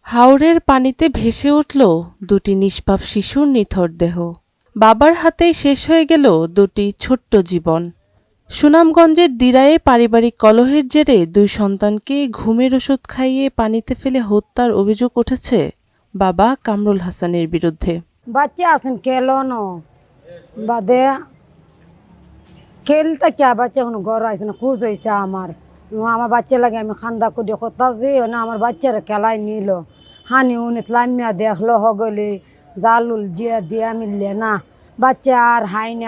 হাওরের পানিতে ভেসে উঠল দুটি নিষ্পাপ শিশুর নিথর দেহ। বাবার হাতেই শেষ হয়ে গেল দুটি ছোট্ট জীবন। সুনামগঞ্জের দিরায়ে পারিবারিক কলহের জেরে দুই সন্তানকে ঘুমের ওষুধ খাইয়ে পানিতে ফেলে হত্যার অভিযোগ উঠেছে বাবা কামরুল হাসানের বিরুদ্ধে। বাচ্চা আছেন খেলনো বাদে খেলতে কে বাচ্চা কোনো ঘর আছে না খুঁজ হয়েছে আমার বাচ্চা লাগে আমি খান্দা কুদি করতেছি না আমার বাচ্চারা খেলাই নিল হানি উনি লামিয়া দেখলো হগলি জালুল জিয়া দিয়া মিললে না বাচ্চা আর হাইনি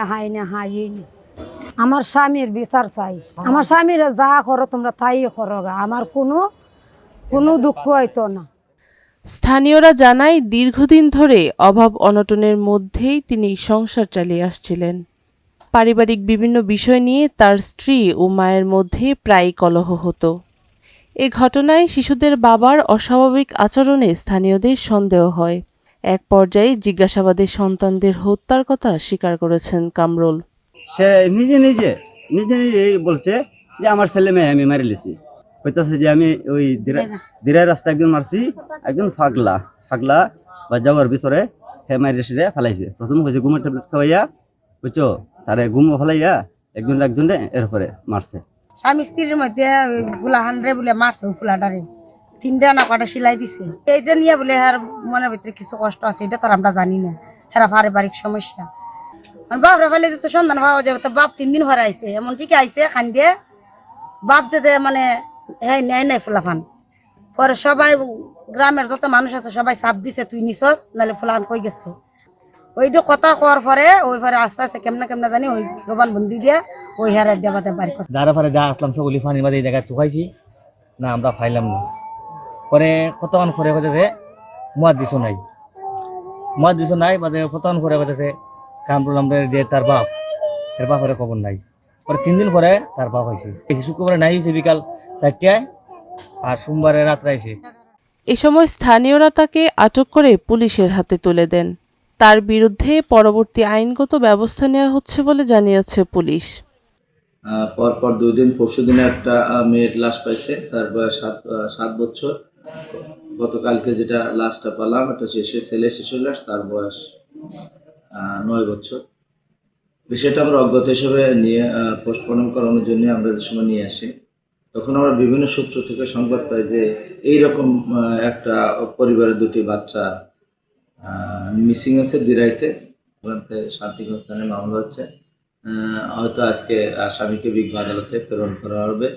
আমার স্বামীর বিচার চাই। আমার স্বামীরা যা করো তোমরা তাই করো গা, আমার কোনো দুঃখ হইতো না। স্থানীয়রা জানায় দীর্ঘদিন ধরে অভাব অনটনের মধ্যেই তিনি সংসার চালিয়ে আসছিলেন। পারিবারিক বিভিন্ন বিষয় নিয়ে তার স্ত্রী ও মায়ের মধ্যে প্রায়ই কলহ হতো। এ ঘটনায় শিশুদের বাবার অস্বাভাবিক আচরণে স্থানীয়দের সন্দেহ হয়। এক পর্যায়ে জিজ্ঞাসাবাদে সন্তানদের হত্যার কথা স্বীকার করেছেন কামরুল। সে নিজে বলছে যে আমার ছেলে মেয়ে আমি মারি লেছি, কইতাছে যে আমি ওই দিরাই রাস্তা একজন মারছি, একজন ফাগলা বা যাওয়ার ভিতরে হে মারি সেরে ফেলাইছে। প্রথম হয়েছে ঘুমের ট্যাবলেট খাওয়াইয়া বুঝছো, তারে ঘুম ফেলাইয়া একজনে এরপরে মারছে। স্বামী স্ত্রীর মধ্যে গুলাহান রে বলে মারছে ফুলাটারে 3টা না কটা সিলাই দিছে। এইটা নিয়ে বলে হার মনের ভিতরে কিছু কষ্ট আছে, এটা তার আমরা জানি না, হেরা পারিবারিক সমস্যা। বাপরা ফেলে যত সন্ধান পাওয়া যাবে তো বাপ 3 দিন ভরে আইছে, এমন ঠিক আইছে খান দিয়ে বাপ যেতে মানে হ্যাঁ নেয় নাই ফুলাফান। পরে সবাই গ্রামের যত মানুষ আছে সবাই চাপ দিছে তুই নিছস নাহলে ফুলাফান কই গেছে। ওইটা কথা কওয়ার পরে ওই পরে আস্তে আস্তে কেমনে জানি ওই জবান বন্দি দিয়ে ওই হারে দেবাতে বাড়ি করছে। যারা পরে যা আসলাম সকলি পানির মাঝে এই জায়গায় চুকাইছি না, আমরা ফাইলাম না। পরে কতক্ষণ করে কথা মুয়াদ দিছ নাই বাদে কতক্ষণ করে কথা কামরুল আমরা যে তার বাপ এর বাপের খবর নাই। পরে 3 দিন পরে তার বাপ হয়েছে, শুক্রবারে নাই হয়েছে বিকাল 4টায়, আর সোমবারে রাত্রে আইছে। এ সময় স্থানীয়রা তাকে আটক করে পুলিশের হাতে তুলে দেন। তার বিরুদ্ধে পরবর্তী আইনগত ব্যবস্থা নেওয়া হচ্ছে বলে জানিয়েছে পুলিশ। পরপর 2 দিন পরশু দিনে একটা মেয়ের লাশ পাইছে, তার বয়স 7 বছর। গতকালকে যেটা লাশটা পেলাম এটা ছেলে শিশু লাশ, তার বয়স 9 বছর। বিষয়টা আমরা অজ্ঞাত হিসেবে নিয়ে পোস্টমর্টম করানোর জন্য আমরা যে সময় নিয়ে আসি, তখন আমরা বিভিন্ন সূত্র থেকে সংবাদ পাই যে এইরকম একটা পরিবারের 2টি বাচ্চা মিসিং আছে দিরাইতে। শান্তিগঞ্জ থানায় মামলা হচ্ছে, হয়তো আজকে আসামিকে বিজ্ঞ আদালতে প্রেরণ করা হবে।